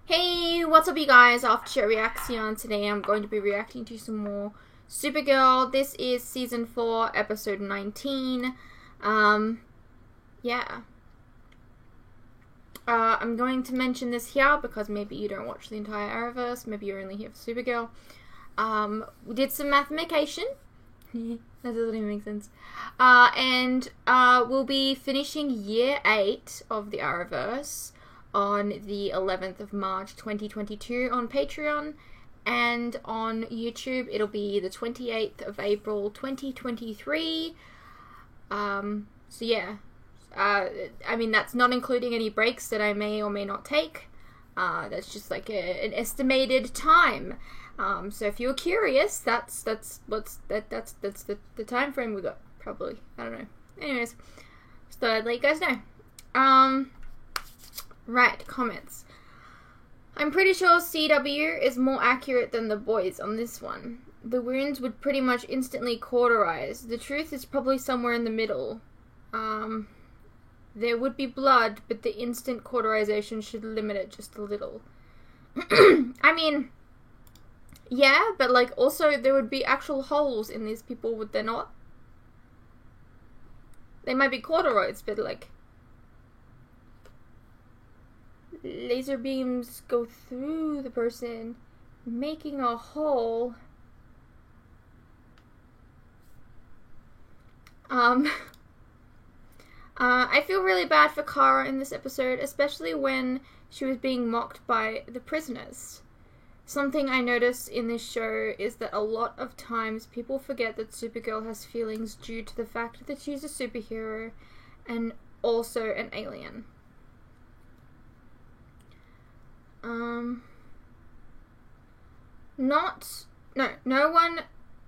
Hey, what's up you guys? After reaction, today I'm going to be reacting to some more Supergirl. This is season 4, episode 19. Yeah. I'm going to mention this here because maybe you don't watch the entire Arrowverse, maybe you're only here for Supergirl. We did some mathematication. That doesn't even make sense. And we'll be finishing year 8 of the Arrowverse on the 11th of March 2022 on Patreon, and on YouTube it'll be the 28th of April 2023. So yeah, I mean that's not including any breaks that I may or may not take. That's just like an estimated time. So if you're curious, that's the time frame we got, probably. I don't know. Anyways, just thought I'd let you guys know. Right, comments. I'm pretty sure CW is more accurate than the boys on this one. The wounds would pretty much instantly cauterize. The truth is probably somewhere in the middle. There would be blood, but the instant cauterization should limit it just a little. I mean, yeah, but like also there would be actual holes in these people, would there not? They might be cauterized, but like laser beams go through the person, making a hole. I feel really bad for Kara in this episode, especially when she was being mocked by the prisoners. Something I noticed in this show is that a lot of times people forget that Supergirl has feelings due to the fact that she's a superhero and also an alien. No one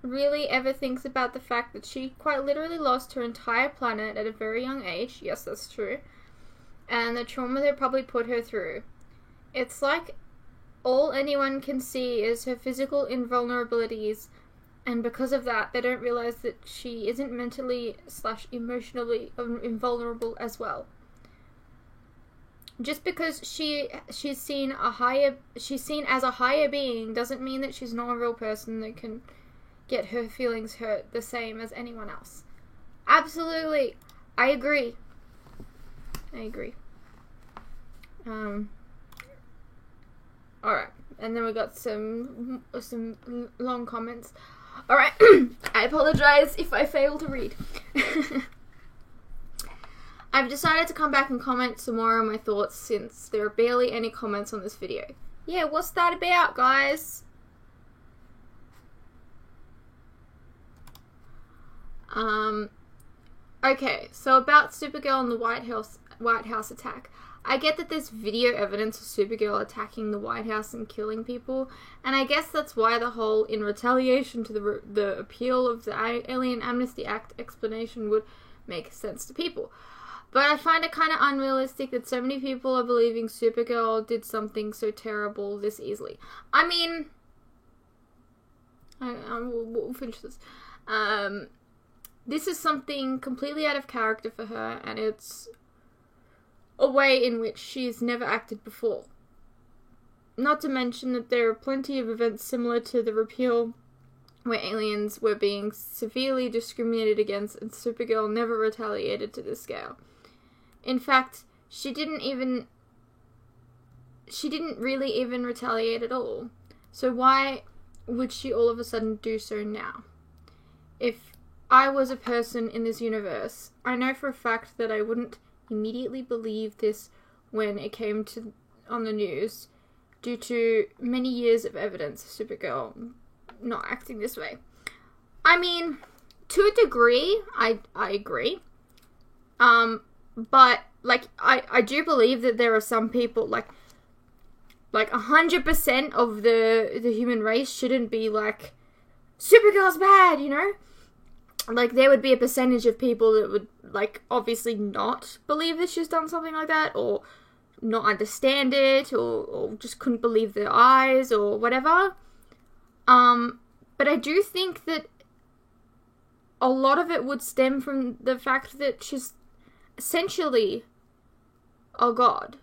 really ever thinks about the fact that she quite literally lost her entire planet at a very young age. Yes, that's true. And the trauma they probably put her through. It's like all anyone can see is her physical invulnerabilities, and because of that, they don't realize that she isn't mentally / emotionally invulnerable as well. Just because she's seen as a higher being doesn't mean that she's not a real person that can get her feelings hurt the same as anyone else. Absolutely, I agree. All right, and then we got some long comments. All right, I apologize if I fail to read. I've decided to come back and comment some more on my thoughts since there are barely any comments on this video. Yeah, what's that about, guys? Okay, so about Supergirl and the White House attack. I get that there's video evidence of Supergirl attacking the White House and killing people, and I guess that's why the whole in retaliation to the appeal of the Alien Amnesty Act explanation would make sense to people. But I find it kind of unrealistic that so many people are believing Supergirl did something so terrible this easily. I mean, we'll finish this. This is something completely out of character for her, and it's a way in which she's never acted before. Not to mention that there are plenty of events similar to the repeal where aliens were being severely discriminated against, and Supergirl never retaliated to this scale. In fact, she didn't really even retaliate at all. So why would she all of a sudden do so now? If I was a person in this universe, I know for a fact that I wouldn't immediately believe this when it came to on the news, due to many years of evidence of Supergirl not acting this way. I mean, to a degree, I agree. But, like, I do believe that there are some people, like 100% of the human race shouldn't be like, Supergirl's bad, you know? Like, there would be a percentage of people that would, like, obviously not believe that she's done something like that, or not understand it, or just couldn't believe their eyes, or whatever. But I do think that a lot of it would stem from the fact that she's essentially a god,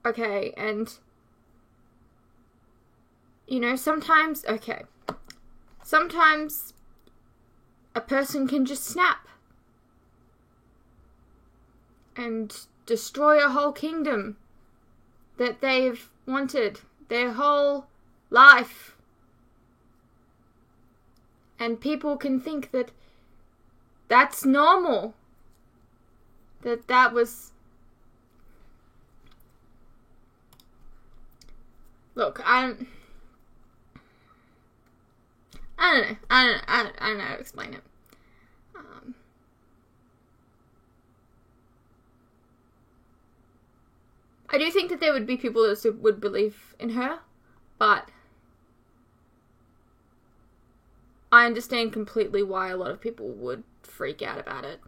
okay, and You know, sometimes a person can just snap and destroy a whole kingdom that they've wanted their whole life. And people can think that that's normal. That was... Look, I don't know. I don't know how to explain it. I do think that there would be people that would believe in her, but I understand completely why a lot of people would freak out about it.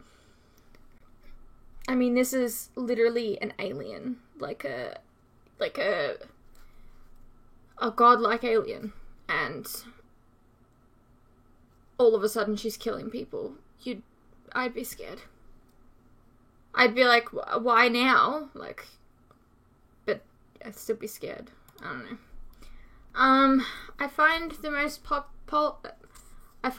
I mean, this is literally an alien, like a godlike alien, and all of a sudden she's killing people. I'd be scared. I'd be like, why now? Like, but I'd still be scared. I don't know. I find the most I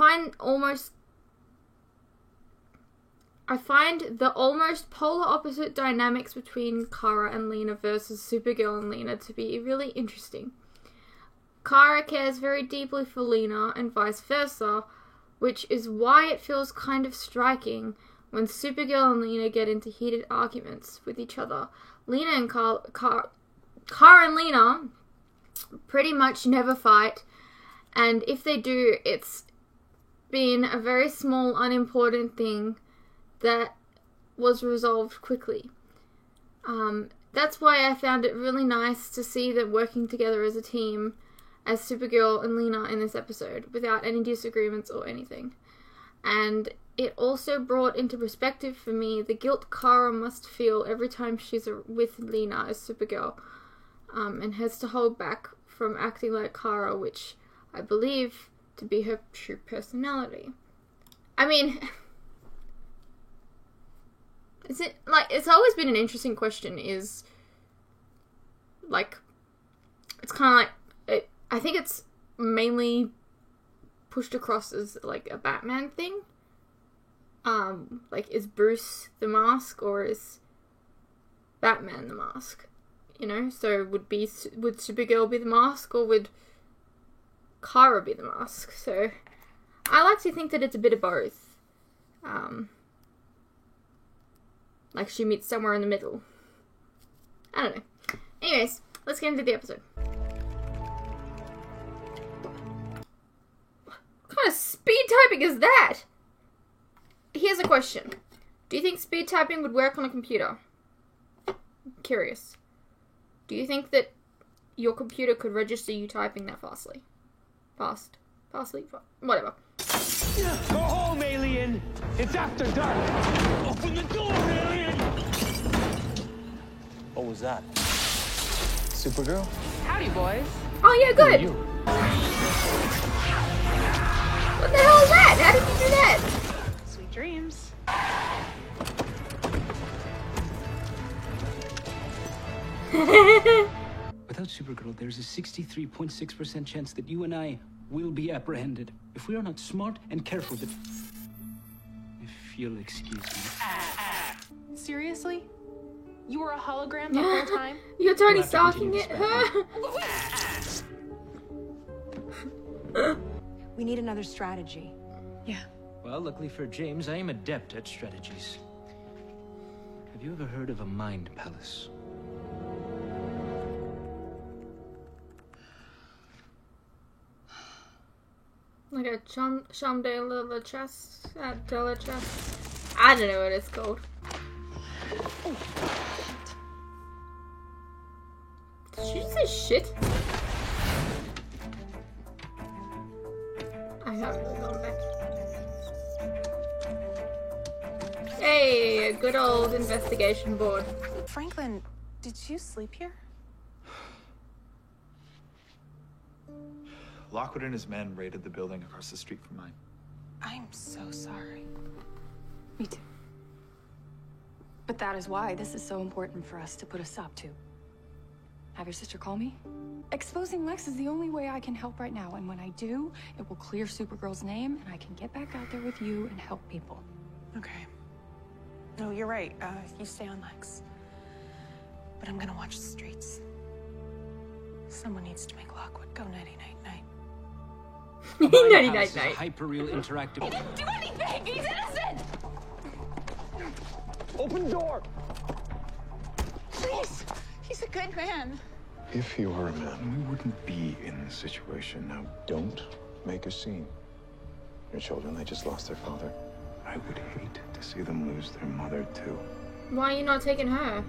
find the almost polar opposite dynamics between Kara and Lena versus Supergirl and Lena to be really interesting. Kara cares very deeply for Lena and vice versa, which is why it feels kind of striking when Supergirl and Lena get into heated arguments with each other. Lena and Kara and Lena pretty much never fight, and if they do, it's been a very small, unimportant thing that was resolved quickly. That's why I found it really nice to see them working together as a team, as Supergirl and Lena in this episode, without any disagreements or anything. And it also brought into perspective for me the guilt Kara must feel every time she's with Lena as Supergirl, and has to hold back from acting like Kara, which I believe to be her true personality. I mean, it's always been an interesting question, is, like, it's kind of like, I think it's mainly pushed across as, like, a Batman thing. Like, is Bruce the Mask, or is Batman the Mask? You know, so would Supergirl be the Mask, or would Kara be the Mask? So, I like to think that it's a bit of both. Like she meets somewhere in the middle. I don't know. Anyways, let's get into the episode. What kind of speed typing is that? Here's a question. Do you think speed typing would work on a computer? I'm curious. Do you think that your computer could register you typing that fastly? Whatever. Go home, alien! It's after dark! Open the door, alien! What was that? Supergirl? Howdy, boys. Oh, yeah, good. You. What the hell is that? How did you do that? Sweet dreams. Without Supergirl, there's a 63.6% chance that you and I will be apprehended. If we are not smart and careful, that... If you'll excuse me. Seriously? You were a hologram the whole time? You're Tony We'll have to Starking continue it? We need another strategy. Yeah. Well, luckily for James, I am adept at strategies. Have you ever heard of a mind palace? Like a Champ de la Chasse? I don't know what it's called. Did she just say shit? I haven't really gone back. Hey, a good old investigation board. Franklin, did you sleep here? Lockwood and his men raided the building across the street from mine. I'm so sorry. Me too. But that is why this is so important for us to put a stop to. Have your sister call me? Exposing Lex is the only way I can help right now, and when I do, it will clear Supergirl's name, and I can get back out there with you and help people. Okay. No, you're right. You stay on Lex. But I'm gonna watch the streets. Someone needs to make Lockwood go nighty-night-night. Nighty-night-night. Hyperreal interactive. He didn't do anything! He's innocent! Open door! Please! He's a good man. If he were a man, we wouldn't be in this situation. Now, don't make a scene. Your children, they just lost their father. I would hate to see them lose their mother, too. Why are you not taking her?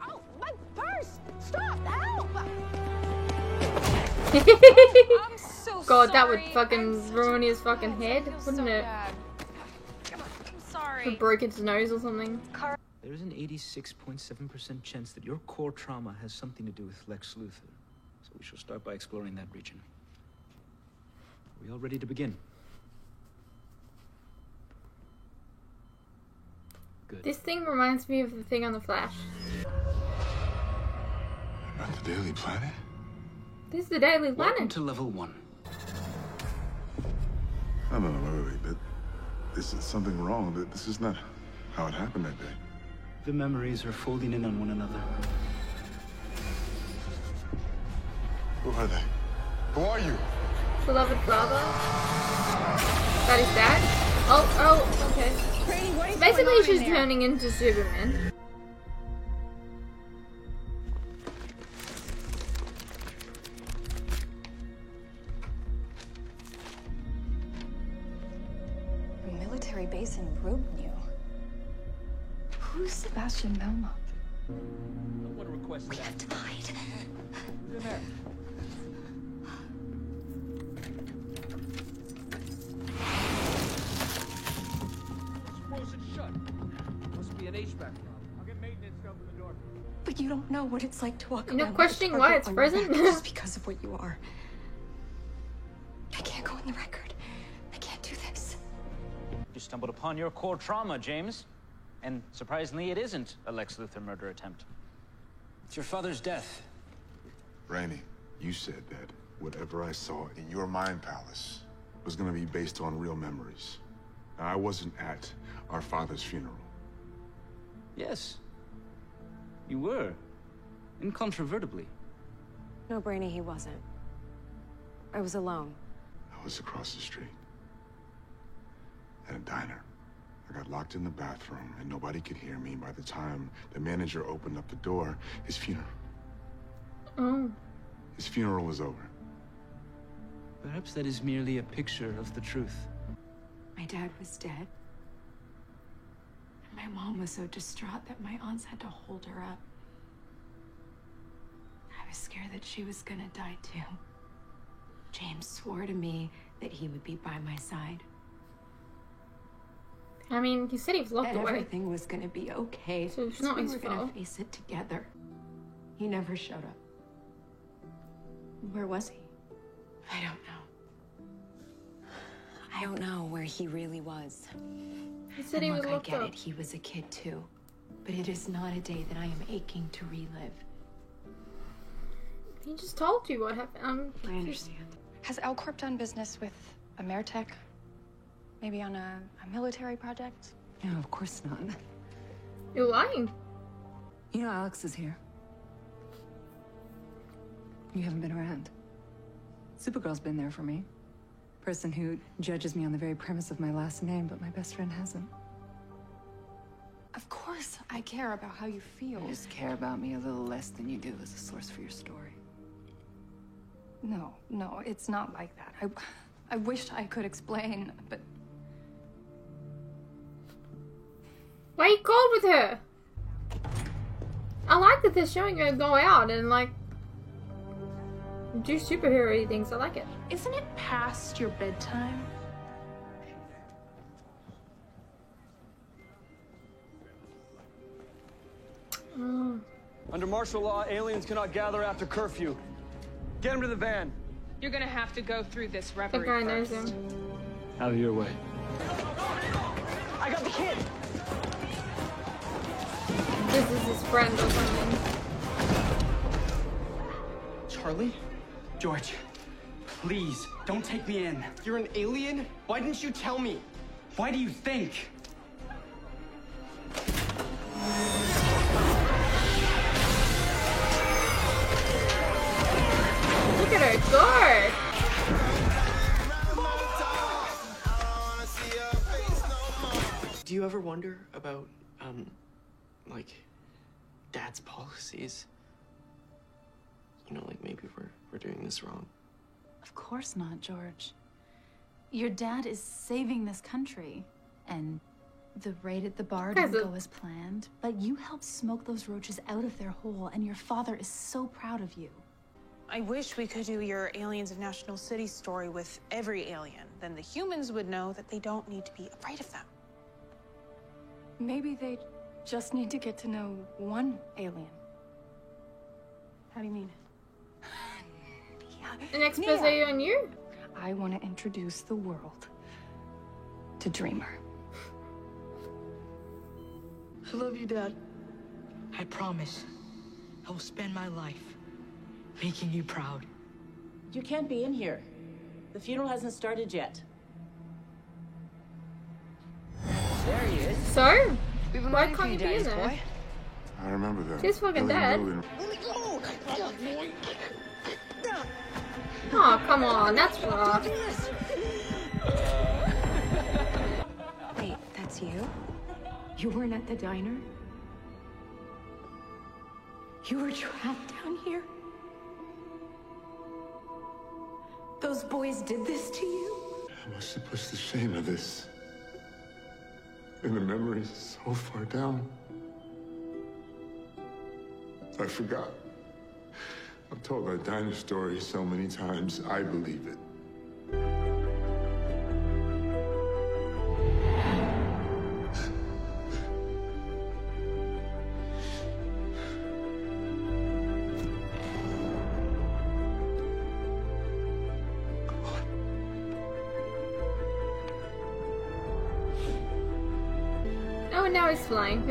Oh, my purse! Stop! Help! I'm so God, that would sorry. fucking I'm ruin his fucking head, I feel wouldn't so it? bad. I'm If sorry. it broke its nose or something. There's an 86.7% chance that your core trauma has something to do with Lex Luthor. So we shall start by exploring that region. Are we all ready to begin? Good. This thing reminds me of the thing on the Flash. Not the Daily Planet? This is the Daily Welcome Planet. to level 1. No, wait. But this is something wrong. This is not how it happened that day. The memories are folding in on one another. Who are they? Who are you? Beloved father. That is dad. Oh, okay. Brady, what is Basically, going on she's in there? turning into Superman. A military base in Rubnu. Who's Sebastian Melmoth? No one requests that. To hide. In there. It's frozen shut. Must be an HVAC problem. I'll get maintenance to open the door. But you don't know what it's like to walk You're not around questioning with a why target it's on your frozen? back just because of what you are. I can't go on the record. I can't do this. You stumbled upon your core trauma, James. And surprisingly, it isn't a Lex Luthor murder attempt. It's your father's death. Rainey, you said that whatever I saw in your mind palace was going to be based on real memories. Now, I wasn't at our father's funeral. Yes. You were. Incontrovertibly. No, Brainy, he wasn't. I was alone. I was across the street. At a diner. I got locked in the bathroom and nobody could hear me. By the time the manager opened up the door, his funeral was over. Perhaps that is merely a picture of the truth. My dad was dead. And my mom was so distraught that my aunts had to hold her up. I was scared that she was gonna die too. James swore to me that he would be by my side. I mean, he said he was locked That away. everything was gonna be okay. So it's not we his were gonna fault. face it together. He never showed up. Where was he? I don't know. I don't know where he really was. He said And he was look, I locked get up. it. He was a kid too. But it is not a day that I am aching to relive. He just told you what happened. I understand. Has L-Corp done business with Ameritech? Maybe on a military project? No, of course not. You're lying. You know Alex is here. You haven't been around. Supergirl's been there for me. Person who judges me on the very premise of my last name, but my best friend hasn't. Of course, I care about how you feel. You just care about me a little less than you do as a source for your story. No, it's not like that. I wished I could explain, but Why are you cold with her? I like that they're showing her go out and, like, do superhero-y things. I like it. Isn't it past your bedtime? Under martial law, aliens cannot gather after curfew. Get him to the van. You're gonna have to go through this That reverie guy knows first. him. Out of your way. I got the kid. This is his friend or something. Charlie? George, please, don't take me in. You're an alien? Why didn't you tell me? Why do you think? Look at her go! Do you ever wonder about, like, Dad's policies? You know, like maybe we're doing this wrong. Of course not, George. Your dad is saving this country, and the raid at the bar didn't go as planned, but you helped smoke those roaches out of their hole, and your father is so proud of you. I wish we could do your Aliens of National City story with every alien. Then the humans would know that they don't need to be afraid of them. Maybe they just need to get to know one alien. How do you mean? An expose on you? I want to introduce the world to Dreamer. I love you, Dad. I promise I will spend my life making you proud. You can't be in here. The funeral hasn't started yet. There he is. So? Why can't you be in there? I remember that. She's fucking dead. Let me go! Oh, come on, that's rough. Wait, that's you? You weren't at the diner? You were trapped down here? Those boys did this to you? I must have pushed the shame of this in the memories so far down. I forgot. I've told that diner story so many times, I believe it. Oh, now he's flying.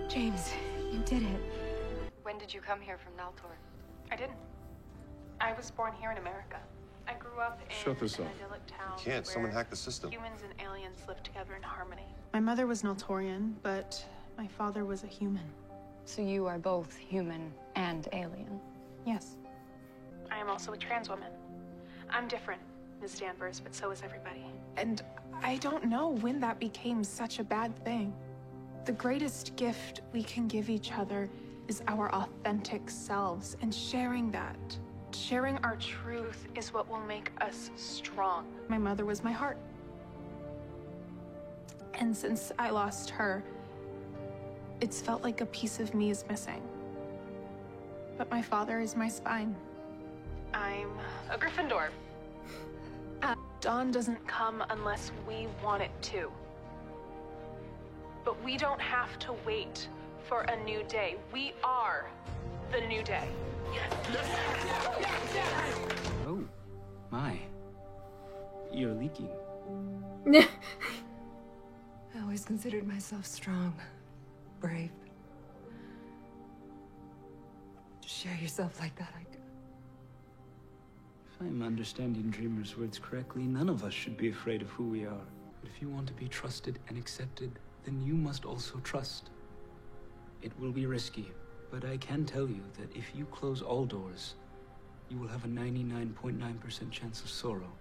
James, you did it. When did you come here from Naltor? I didn't. I was born here in America. I grew up in Shut this an up. idyllic town. Can't. Someone where hacked the system. Humans and aliens live together in harmony. My mother was Naltorian, but my father was a human. So you are both human and alien? Yes. I am also a trans woman. I'm different, Ms. Danvers, but so is everybody. And I don't know when that became such a bad thing. The greatest gift we can give each other is our authentic selves, and sharing that. Sharing our truth is what will make us strong. My mother was my heart. And since I lost her, it's felt like a piece of me is missing. But my father is my spine. I'm a Gryffindor. Dawn doesn't come unless we want it to. But we don't have to wait for a new day. We are the new day. Oh, my. You're leaking. I always considered myself strong, brave. To share yourself like that, If I'm understanding Dreamer's words correctly, none of us should be afraid of who we are. But if you want to be trusted and accepted, then you must also trust. It will be risky, but I can tell you that if you close all doors, you will have a 99.9% chance of sorrow.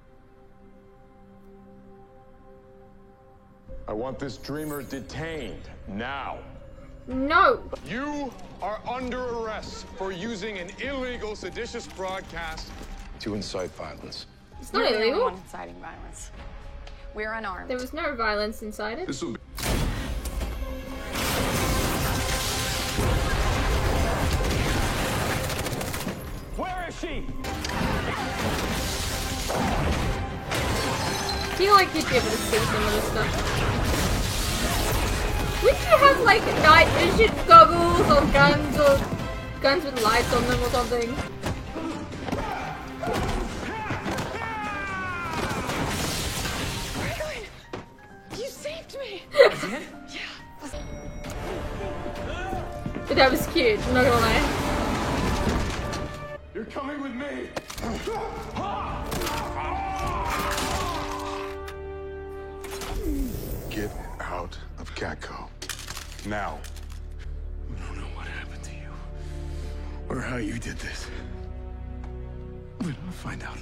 I want this Dreamer detained now. No. You are under arrest for using an illegal seditious broadcast To incite violence. It's not illegal. Inciting violence. We're unarmed. There was no violence inside it. This will be. Where is she? I feel like you'd be able to see some of this stuff. Wouldn't you have like night vision goggles or guns with lights on them or something? You saved me! Again? Yeah. But that was cute, I'm not gonna lie. You're coming with me! Get out of Catco. Now. I don't know what happened to you. Or how you did this. But I'll find out.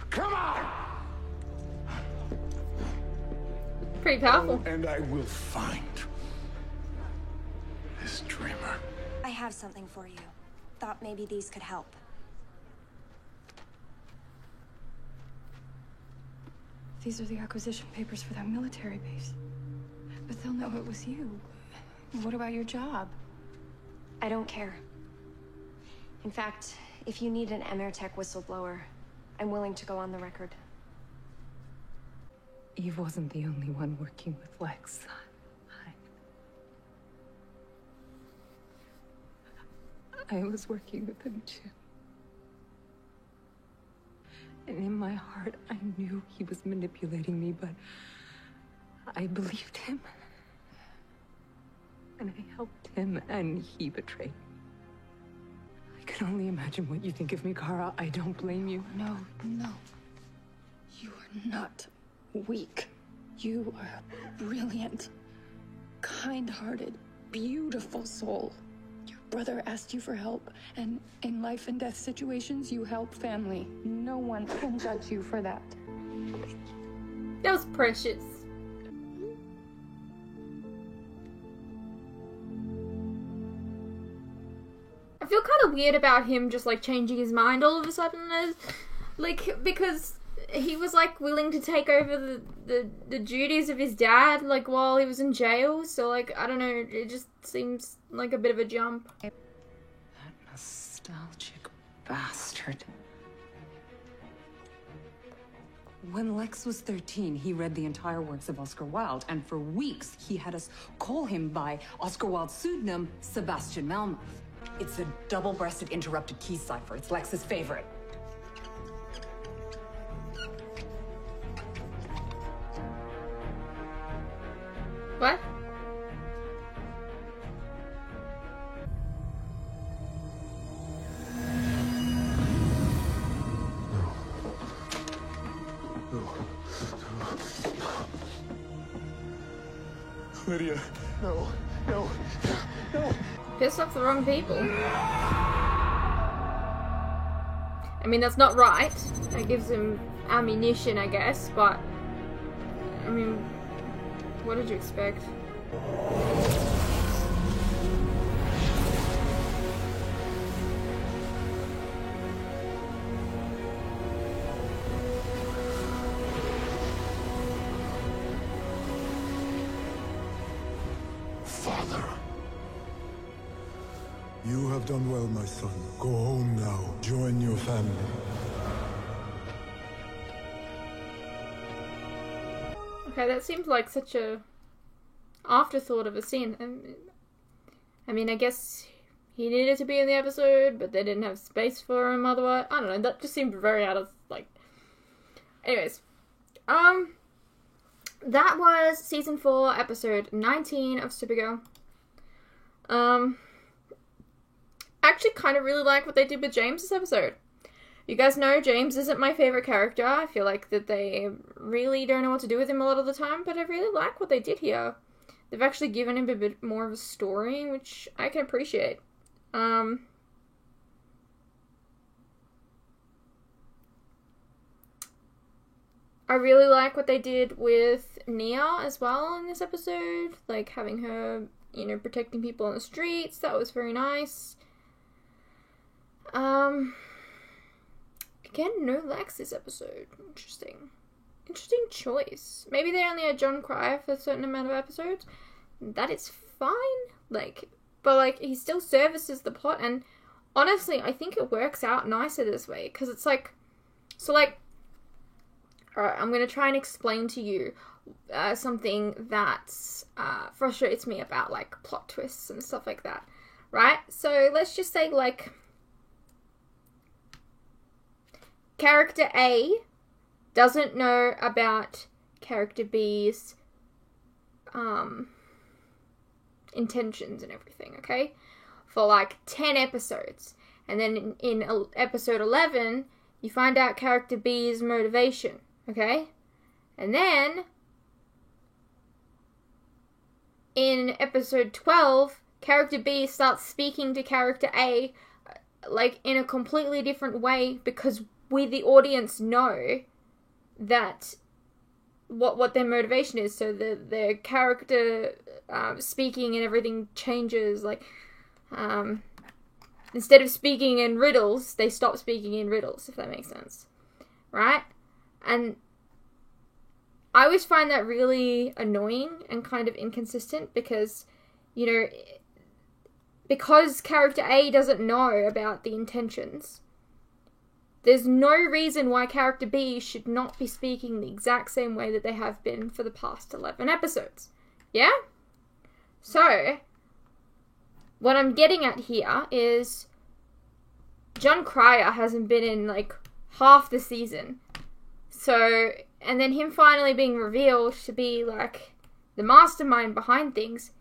Come on! Pretty powerful. And I will find this dreamer. I have something for you. Thought maybe these could help. These are the acquisition papers for that military base. But they'll know it was you. What about your job? I don't care. In fact, if you need an Emertech whistleblower, I'm willing to go on the record. Eve wasn't the only one working with Lex. I was working with him too. And in my heart, I knew he was manipulating me, but I believed him. And I helped him, and he betrayed me. I can only imagine what you think of me, Kara. I don't blame you. No. You are not weak. You are a brilliant, kind-hearted, beautiful soul. Your brother asked you for help, and in life and death situations, you help family. No one can judge you for that. That was precious. I feel kind of weird about him just like changing his mind all of a sudden, like because he was like willing to take over the duties of his dad like while he was in jail. So like I don't know, it just seems like a bit of a jump. That nostalgic bastard. When Lex was 13, he read the entire works of Oscar Wilde, and for weeks he had us call him by Oscar Wilde's pseudonym, Sebastian Melmoth. It's a double-breasted interrupted key cipher. It's Lex's favorite. What? Lydia, no. Pissed off the wrong people. I mean, that's not right. That gives him ammunition, I guess, but I mean, what did you expect? Father. You have done well, my son. Go home now. Join your family. Okay, that seems like such a afterthought of a scene. I mean, I guess he needed to be in the episode, but they didn't have space for him otherwise. I don't know, that just seemed very out of, like... Anyways. That was Season 4, Episode 19 of Supergirl. I actually kind of really like what they did with James this episode. You guys know James isn't my favorite character. I feel like that they really don't know what to do with him a lot of the time, but I really like what they did here. They've actually given him a bit more of a story, which I can appreciate. I really like what they did with Nia as well in this episode. Like having her, you know, protecting people on the streets. That was very nice. Again, no Lex this episode. Interesting choice. Maybe they only had John Cryer for a certain amount of episodes. That is fine. Like, but like, he still services the plot, and honestly, I think it works out nicer this way, because it's like, so like, alright, I'm gonna try and explain to you something that frustrates me about, like, plot twists and stuff like that, right? So, let's just say, like, character A doesn't know about character B's intentions and everything, okay? For like 10 episodes. And then in episode 11, you find out character B's motivation, okay? And then in episode 12, character B starts speaking to character A like in a completely different way because we, the audience, know that what their motivation is. So their character speaking and everything changes. Like, instead of speaking in riddles, they stop speaking in riddles, if that makes sense. Right? And I always find that really annoying and kind of inconsistent because, you know, because character A doesn't know about the intentions, there's no reason why character B should not be speaking the exact same way that they have been for the past 11 episodes. Yeah? So, what I'm getting at here is Jon Cryer hasn't been in, like, half the season. So, and then him finally being revealed to be, like, the mastermind behind things,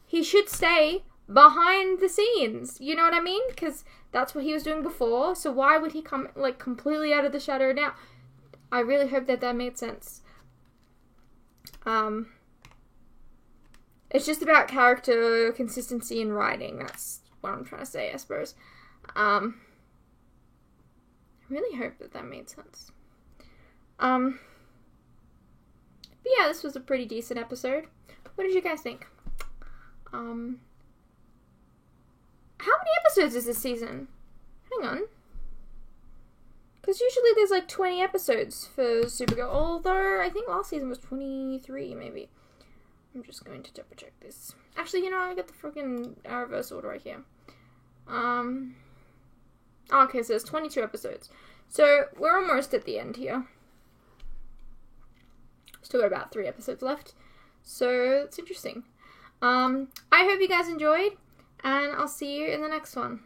he should stay behind the scenes. You know what I mean? Because that's what he was doing before. So why would he come, like, completely out of the shadow now? I really hope that made sense. It's just about character consistency in writing. That's what I'm trying to say, I suppose. I really hope that made sense. But yeah, this was a pretty decent episode. What did you guys think? How many episodes is this season? Hang on. Because usually there's like 20 episodes for Supergirl. Although, I think last season was 23, maybe. I'm just going to double check this. Actually, you know, I got the freaking reverse order right here. Okay, so there's 22 episodes. So, we're almost at the end here. Still got about 3 episodes left. So, it's interesting. I hope you guys enjoyed. And I'll see you in the next one.